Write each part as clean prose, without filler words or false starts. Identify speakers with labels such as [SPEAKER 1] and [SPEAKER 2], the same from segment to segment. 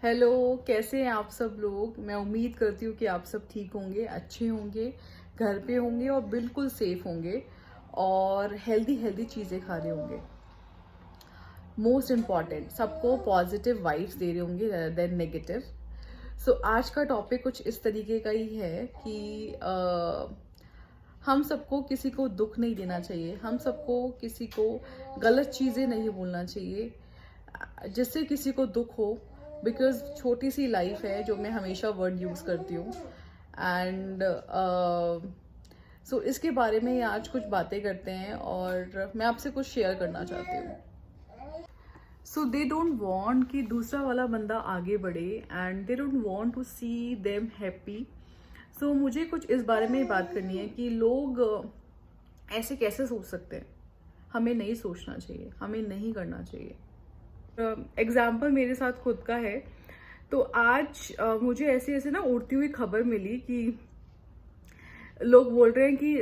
[SPEAKER 1] Hello, कैसे हैं आप सब लोग। मैं उम्मीद करती हूँ कि आप सब ठीक होंगे, अच्छे होंगे, घर पे होंगे और बिल्कुल सेफ होंगे और हेल्दी हेल्दी चीज़ें खा रहे होंगे। मोस्ट इम्पॉर्टेंट, सबको पॉजिटिव वाइब्स दे रहे होंगे rather देन नेगेटिव। सो आज का टॉपिक कुछ इस तरीके का ही है कि हम सबको किसी को दुख नहीं देना चाहिए, हम सबको किसी को गलत चीज़ें नहीं बोलना चाहिए जिससे किसी को दुख हो। बिकॉज छोटी सी लाइफ है, जो मैं हमेशा वर्ड यूज़ करती हूँ। एंड सो इसके बारे में आज कुछ बातें करते हैं और मैं आपसे कुछ शेयर करना चाहती हूँ। सो दे डोंट वॉन्ट कि दूसरा वाला बंदा आगे बढ़े and they don't want to see them happy. So मुझे कुछ इस बारे में बात करनी है कि लोग ऐसे कैसे सोच सकते हैं। हमें नहीं सोचना चाहिए, हमें नहीं करना चाहिए। एग्जाम्पल मेरे साथ खुद का है। तो आज मुझे ऐसे ऐसे ना उड़ती हुई खबर मिली कि लोग बोल रहे हैं कि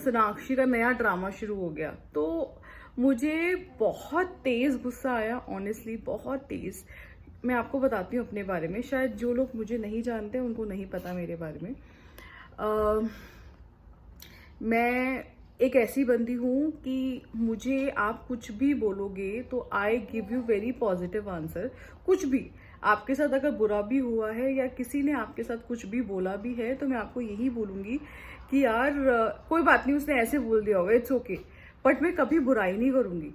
[SPEAKER 1] सोनाक्षी का नया ड्रामा शुरू हो गया। तो मुझे बहुत तेज गुस्सा आया, ऑनेस्टली बहुत तेज। मैं आपको बताती हूँ अपने बारे में, शायद जो लोग मुझे नहीं जानते उनको नहीं पता मेरे बारे में। मैं एक ऐसी बंदी हूँ कि मुझे आप कुछ भी बोलोगे तो I give you very positive answer. कुछ भी आपके साथ अगर बुरा भी हुआ है या किसी ने आपके साथ कुछ भी बोला भी है तो मैं आपको यही बोलूँगी कि यार कोई बात नहीं, उसने ऐसे बोल दिया होगा, इट्स ओके। बट मैं कभी बुराई नहीं करूँगी।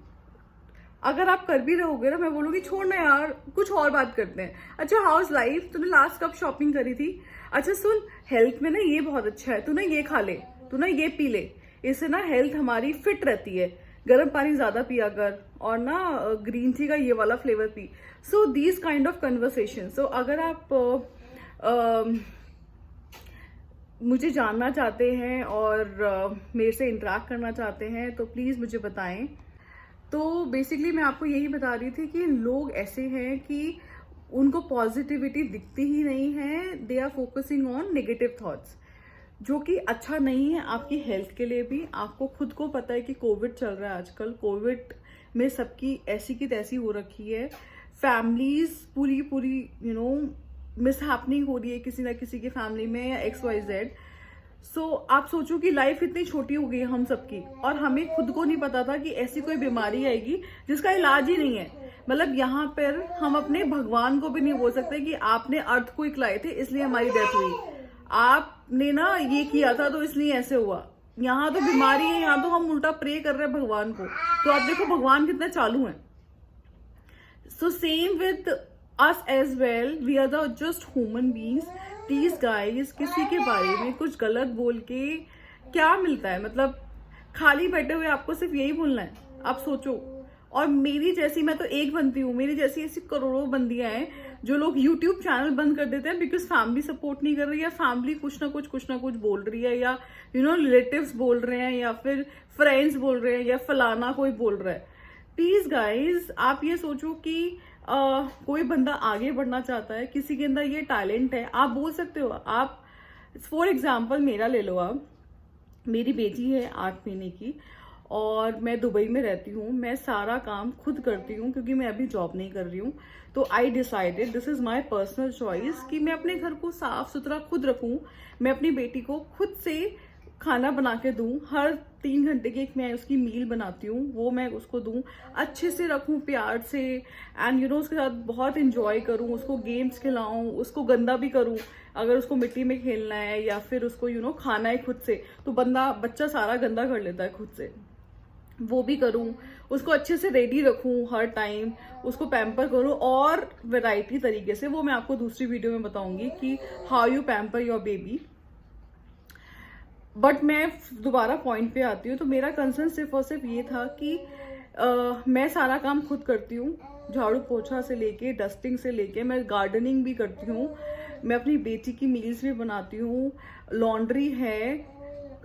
[SPEAKER 1] अगर आप कर भी रहोगे ना, मैं बोलूँगी छोड़ ना यार, कुछ और बात करते हैं। अच्छा, हाउस लाइफ, तूने लास्ट कब शॉपिंग करी थी? अच्छा सुन, हेल्थ में ना ये बहुत अच्छा है, तू ना ये खा ले, तू ना ये पी ले, इससे ना हेल्थ हमारी फिट रहती है। गर्म पानी ज्यादा पिया कर और ना ग्रीन टी का ये वाला फ्लेवर पी। So these kind of conversation. So अगर आप मुझे जानना चाहते हैं और मेरे से इंटरेक्ट करना चाहते हैं तो प्लीज मुझे बताएं। तो बेसिकली मैं आपको यही बता रही थी कि लोग ऐसे हैं कि उनको पॉजिटिविटी दिखती ही नहीं है, they are focusing on negative thoughts, जो कि अच्छा नहीं है आपकी हेल्थ के लिए भी। आपको खुद को पता है कि कोविड चल रहा है आजकल, कोविड में सबकी ऐसी की तैसी हो रखी है, फैमिलीज पूरी पूरी मिसहैपनिंग हो रही है किसी ना किसी की फैमिली में या XYZ। सो आप सोचो कि लाइफ इतनी छोटी हो गई है हम सबकी, और हमें खुद को नहीं पता था कि ऐसी कोई बीमारी आएगी जिसका इलाज ही नहीं है। मतलब यहाँ पर हम अपने भगवान को भी नहीं बोल सकते कि आपने अर्थ को इकलाए थे इसलिए हमारी डेथ हुई, आपने ना ये किया था तो इसलिए ऐसे हुआ। यहाँ तो बीमारी है, यहाँ तो हम उल्टा प्रे कर रहे हैं भगवान को। तो आप देखो भगवान कितने चालू हैं। So same with us as well, we are the just human beings. Please guys, किसी के बारे में कुछ गलत बोल के क्या मिलता है? मतलब खाली बैठे हुए आपको सिर्फ यही बोलना है, आप सोचो। और मेरी जैसी, मैं तो एक बनती हूँ, मेरी जैसी ऐसी करोड़ों बंदियां हैं जो लोग YouTube चैनल बंद कर देते हैं बिकॉज फैमिली सपोर्ट नहीं कर रही है, फैमिली कुछ ना कुछ बोल रही है, या रिलेटिव्स बोल रहे हैं, या फिर फ्रेंड्स बोल रहे हैं, या फलाना कोई बोल रहा है। प्लीज गाइज, आप ये सोचो कि कोई बंदा आगे बढ़ना चाहता है, किसी के अंदर ये टैलेंट है, आप बोल सकते हो। आप फॉर एग्जाम्पल मेरा ले लो, आप, मेरी बेटी है 8 महीने की और मैं दुबई में रहती हूँ। मैं सारा काम खुद करती हूँ क्योंकि मैं अभी जॉब नहीं कर रही हूँ। तो I decided, this is my personal choice, कि मैं अपने घर को साफ सुथरा खुद रखूँ। मैं अपनी बेटी को खुद से खाना बना के दूं, हर 3 घंटे की एक मैं उसकी मील बनाती हूँ, वो मैं उसको दूं, अच्छे से रखूं प्यार से, एंड उसके साथ बहुत इंजॉय करूं, उसको गेम्स खिलाऊं, उसको गंदा भी करूं अगर उसको मिट्टी में खेलना है, या फिर उसको खाना है खुद से, तो बच्चा सारा गंदा कर लेता है खुद से, वो भी करूं, उसको अच्छे से रेडी रखूं हर टाइम, उसको पैम्पर करूं, और वैरायटी तरीके से। वो मैं आपको दूसरी वीडियो में बताऊंगी कि how you pamper your baby. But मैं दोबारा पॉइंट पे आती हूँ। तो मेरा कंसर्न सिर्फ और सिर्फ ये था कि मैं सारा काम खुद करती हूँ, झाड़ू पोछा से लेके डस्टिंग से लेके, मैं गार्डनिंग भी करती हूँ, मैं अपनी बेटी की मील्स भी बनाती हूँ, लॉन्ड्री है,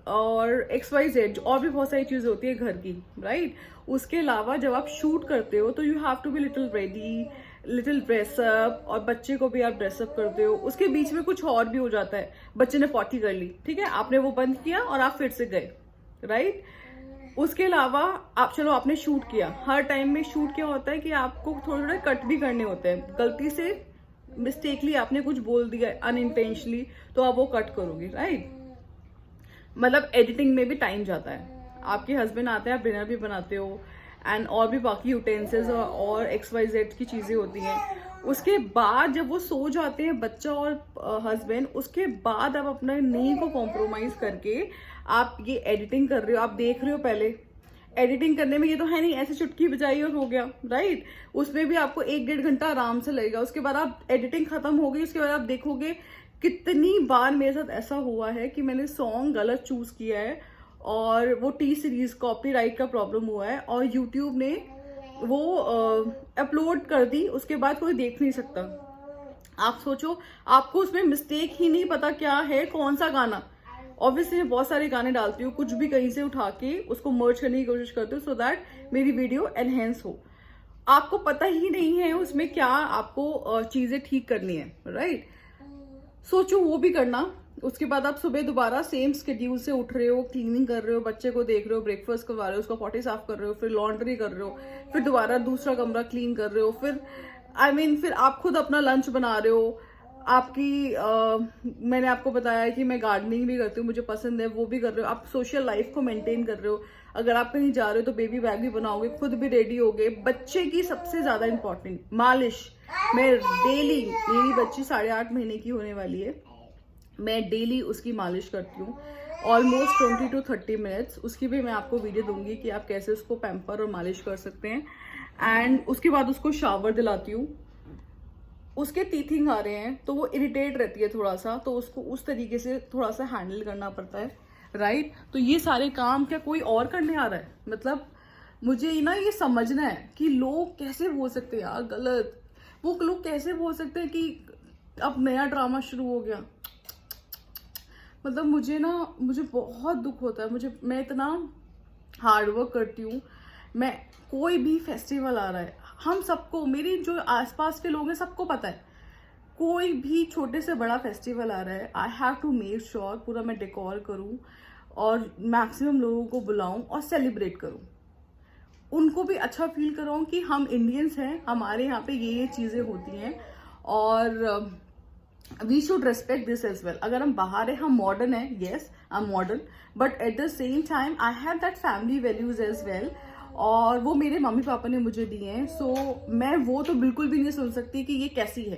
[SPEAKER 1] और XYZ और भी बहुत सारी चीजें होती है घर की, राइट। उसके अलावा जब आप शूट करते हो तो you have to be little ready, little dress up, और बच्चे को भी आप ड्रेसअप करते हो। उसके बीच में कुछ और भी हो जाता है, बच्चे ने पॉटी कर ली, ठीक है, आपने वो बंद किया और आप फिर से गए, राइट। उसके अलावा आप, चलो आपने शूट किया, हर टाइम में शूट क्या होता है कि आपको थोड़े थोड़े कट भी करने होते हैं। गलती से मिस्टेकली आपने कुछ बोल दिया अनइंटेंशनली, तो आप वो कट करोगे, राइट? मतलब एडिटिंग में भी टाइम जाता है। आपके हस्बैंड आते हैं, आप डिनर भी बनाते हो, एंड और भी बाकी यूटेंसिल्स और XYZ की चीज़ें होती हैं। उसके बाद जब वो सो जाते हैं, बच्चा और हस्बैंड, उसके बाद आप अपना नींद को कॉम्प्रोमाइज करके आप ये एडिटिंग कर रहे हो। आप देख रहे हो, पहले एडिटिंग करने में ये तो है नहीं ऐसे चुटकी बजाई और हो गया, राइट? उसमें भी आपको 1-1.5 घंटा आराम से लगेगा। उसके बाद आप एडिटिंग खत्म हो गई, उसके बाद आप देखोगे कितनी बार मेरे साथ ऐसा हुआ है कि मैंने सॉन्ग गलत चूज किया है और वो टी सीरीज कॉपीराइट का प्रॉब्लम हुआ है और यूट्यूब ने वो अपलोड कर दी, उसके बाद कोई देख नहीं सकता। आप सोचो, आपको उसमें मिस्टेक ही नहीं पता क्या है, कौन सा गाना। ऑब्वियसली मैं बहुत सारे गाने डालती हूँ, कुछ भी कहीं से उठा के उसको मर्ज करने की कोशिश करती हूँ सो दैट मेरी वीडियो एनहेंस हो। आपको पता ही नहीं है उसमें क्या आपको चीजें ठीक करनी है, राइट? सोचो वो भी करना। उसके बाद आप सुबह दोबारा सेम स्केड्यूल से उठ रहे हो, क्लीनिंग कर रहे हो, बच्चे को देख रहे हो, ब्रेकफास्ट करवा रहे हो, उसका पॉटी साफ कर रहे हो, फिर लॉन्ड्री कर रहे हो, फिर दोबारा दूसरा कमरा क्लीन कर रहे हो, फिर फिर आप खुद अपना लंच बना रहे हो। मैंने आपको बताया कि मैं गार्डनिंग भी करती हूँ, मुझे पसंद है, वो भी कर रहे हो। आप सोशल लाइफ को मेंटेन कर रहे हो। अगर आप कहीं जा रहे हो तो बेबी बैग भी बनाओगे, खुद भी रेडी होगे। बच्चे की सबसे ज्यादा इंपॉर्टेंट मालिश। मैं डेली, मेरी बच्ची 8.5 महीने की होने वाली है, मैं डेली उसकी मालिश करती हूँ ऑलमोस्ट 20 to 30 मिनट्स। उसकी भी मैं आपको वीडियो दूंगी कि आप कैसे उसको पैम्पर और मालिश कर सकते हैं। एंड उसके बाद उसको शावर दिलाती हूँ। उसके टीथिंग आ रहे हैं तो वो इरिटेट रहती है थोड़ा सा, तो उसको उस तरीके से थोड़ा सा हैंडल करना पड़ता है, राइट? तो ये सारे काम क्या कोई और करने आ रहा है? मतलब मुझे ना ये समझना है कि लोग कैसे बोल सकते हैं यार गलत। वो लोग कैसे बोल सकते हैं कि अब नया ड्रामा शुरू हो गया। मतलब मुझे बहुत दुख होता है। मैं इतना हार्डवर्क करती हूँ। मैं कोई भी फेस्टिवल आ रहा है, हम सबको, मेरी जो आसपास के लोग हैं सबको पता है, कोई भी छोटे से बड़ा फेस्टिवल आ रहा है, I have to make sure पूरा मैं डेकोर करूँ और मैक्सिमम लोगों को बुलाऊं और सेलिब्रेट करूं। उनको भी अच्छा फील कराऊं कि हम इंडियंस हैं, हमारे यहाँ पे ये चीज़ें होती हैं और we should respect this as well. अगर हम बाहर है, हम मॉडर्न है, yes I am modern, but at the same time I have that family values as well, और वो मेरे मम्मी पापा ने मुझे दिए हैं। सो मैं वो तो बिल्कुल भी नहीं सुन सकती कि ये कैसी है,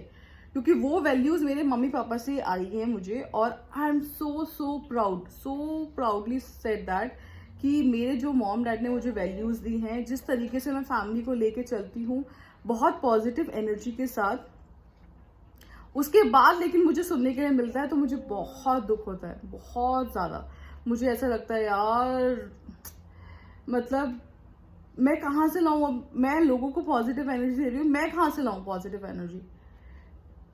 [SPEAKER 1] क्योंकि वो वैल्यूज मेरे मम्मी पापा से आई हैं मुझे। और I am so proudly said that कि मेरे जो मॉम डैड ने मुझे वैल्यूज दी हैं, जिस तरीके से मैं फैमिली को लेके चलती हूँ बहुत पॉजिटिव एनर्जी के साथ, उसके बाद लेकिन मुझे सुनने के लिए मिलता है तो मुझे बहुत दुख होता है, बहुत ज्यादा। मुझे ऐसा लगता है यार, मतलब मैं कहाँ से लाऊं? अब मैं लोगों को पॉजिटिव एनर्जी दे रही हूँ, मैं कहाँ से लाऊं पॉजिटिव एनर्जी?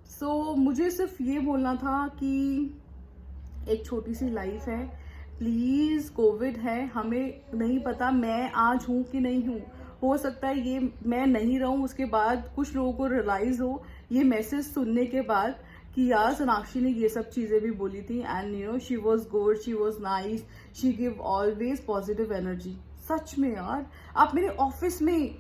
[SPEAKER 1] सो मुझे सिर्फ ये बोलना था कि एक छोटी सी लाइफ है, प्लीज। कोविड है, हमें नहीं पता मैं आज हूं कि नहीं हूं। हो सकता है ये मैं नहीं रहूं, उसके बाद कुछ लोगों को रियलाइज हो ये मैसेज सुनने के बाद कि यार सोनाक्षी ने ये सब चीजें भी बोली थी, and you know she was good, she was nice, she give always positive energy. सच में यार, आप मेरे ऑफिस में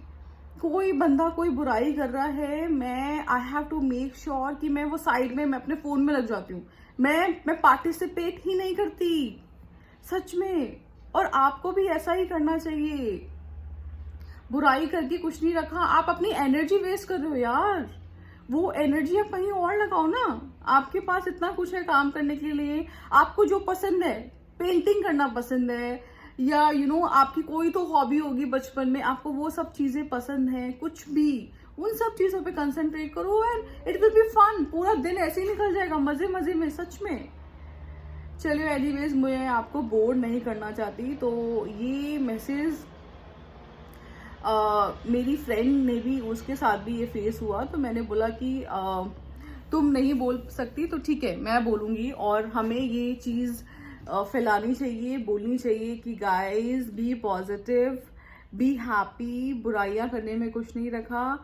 [SPEAKER 1] कोई बंदा कोई बुराई कर रहा है, मैं I have to make sure कि मैं वो साइड में, मैं अपने फोन में लग जाती हूँ। मैं पार्टिसिपेट ही नहीं करती, सच में। और आपको भी ऐसा ही करना चाहिए। बुराई करके कुछ नहीं रखा, आप अपनी एनर्जी वेस्ट कर रहे हो यार। वो एनर्जी आप कहीं और लगाओ ना। आपके पास इतना कुछ है काम करने के लिए। आपको जो पसंद है, पेंटिंग करना पसंद है, या यू नो आपकी कोई तो हॉबी होगी बचपन में, आपको वो सब चीजें पसंद है, कुछ भी, उन सब चीजों पे कंसंट्रेट करो and it will be fun. पूरा दिन ऐसे ही निकल जाएगा मजे मजे में, सच में। चलिए एनीवेज, मैं आपको बोर नहीं करना चाहती, तो ये मैसेज मेरी फ्रेंड ने भी, उसके साथ भी ये फेस हुआ, तो मैंने बोला कि तुम नहीं बोल सकती तो ठीक है मैं बोलूंगी। और हमें ये चीज फैलानी चाहिए, बोलनी चाहिए कि guys be positive, be happy, बुराइयां करने में कुछ नहीं रखा,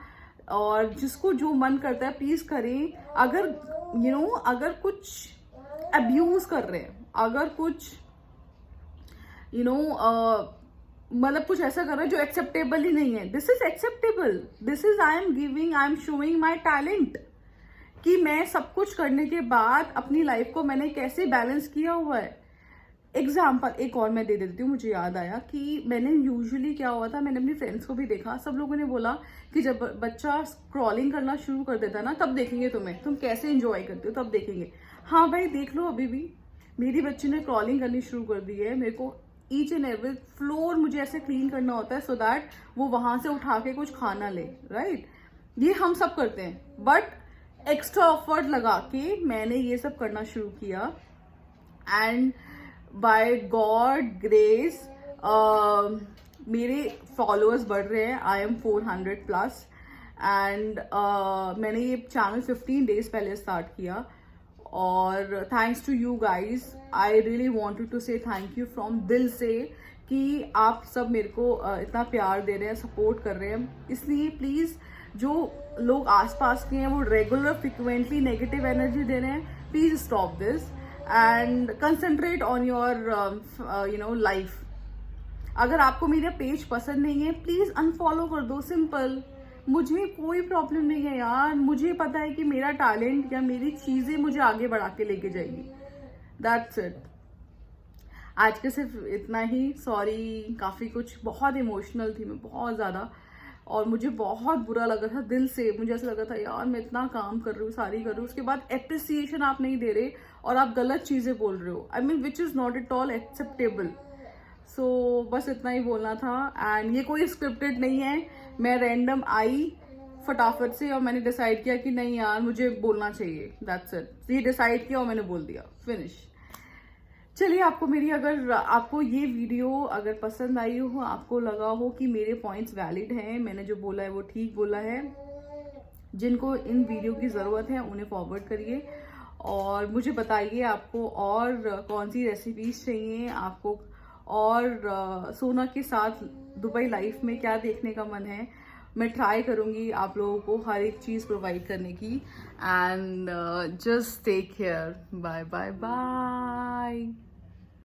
[SPEAKER 1] और जिसको जो मन करता है प्लीज करें। अगर यू नो अगर कुछ अब्यूज कर रहे हैं, अगर कुछ यू नो मतलब कुछ ऐसा कर रहा है जो एक्सेप्टेबल ही नहीं है, this is acceptable, this is I am giving, I am showing my talent. कि मैं सब कुछ करने के बाद अपनी लाइफ को मैंने कैसे बैलेंस किया हुआ है। एग्जाम्पल एक और मैं दे देती हूँ, मुझे याद आया कि मैंने यूजुअली क्या हुआ था, मैंने अपनी फ्रेंड्स को भी देखा, सब लोगों ने बोला कि जब बच्चा स्क्रॉलिंग करना शुरू कर देता ना तब देखेंगे तुम्हें, तुम कैसे एंजॉय करते हो तब देखेंगे। हाँ भाई देख लो, अभी भी मेरी बच्ची ने क्रॉलिंग करनी शुरू कर दी है। मेरे को ईच एंड एवरी फ्लोर मुझे ऐसे क्लीन करना होता है सो दैट वो वहां से उठा के कुछ खाना ले, राइट। ये हम सब करते हैं, बट एक्स्ट्रा एफर्ट लगा के मैंने ये सब करना शुरू किया एंड बाय गॉड ग्रेस मेरे फॉलोअर्स बढ़ रहे हैं। आई एम 400 प्लस एंड मैंने ये चैनल 15 डेज पहले स्टार्ट किया और thanks to you guys, I really wanted to say thank you from दिल से कि आप सब मेरे को इतना प्यार दे रहे हैं, सपोर्ट कर रहे हैं। इसलिए प्लीज जो लोग आसपास के हैं वो रेगुलर फ्रिक्वेंटली नेगेटिव एनर्जी दे रहे हैं, please stop this and concentrate on your life. अगर आपको मेरा पेज पसंद नहीं है प्लीज अनफॉलो कर दो, सिंपल। मुझे कोई प्रॉब्लम नहीं है यार, मुझे पता है कि मेरा टैलेंट या मेरी चीजें मुझे आगे बढ़ा के लेके जाएगी। That's it. आज के सिर्फ इतना ही। सॉरी, काफी कुछ बहुत इमोशनल थी मैं, बहुत ज्यादा, और मुझे बहुत बुरा लगा था दिल से। मुझे ऐसा लगा था यार मैं इतना काम कर रही हूँ, सारी कर रही हूँ, उसके बाद एप्रिसिएशन आप नहीं दे रहे और आप गलत चीजें बोल रहे हो। I mean which is not at all acceptable. So बस इतना ही बोलना था एंड ये कोई स्क्रिप्टेड नहीं है। मैं रैंडम आई फटाफट से और मैंने डिसाइड किया कि नहीं यार मुझे बोलना चाहिए, दैट्स इट। ये डिसाइड किया और मैंने बोल दिया, फिनिश। चलिए, आपको ये वीडियो अगर पसंद आई हो, आपको लगा हो कि मेरे पॉइंट्स वैलिड हैं, मैंने जो बोला है वो ठीक बोला है, जिनको इन वीडियो की ज़रूरत है उन्हें फॉरवर्ड करिए और मुझे बताइए आपको और कौन सी रेसिपीज चाहिए आपको, और सोना के साथ दुबई लाइफ में क्या देखने का मन है। मैं ट्राई करूंगी आप लोगों को हर एक चीज़ प्रोवाइड करने की। And just take care, bye bye bye.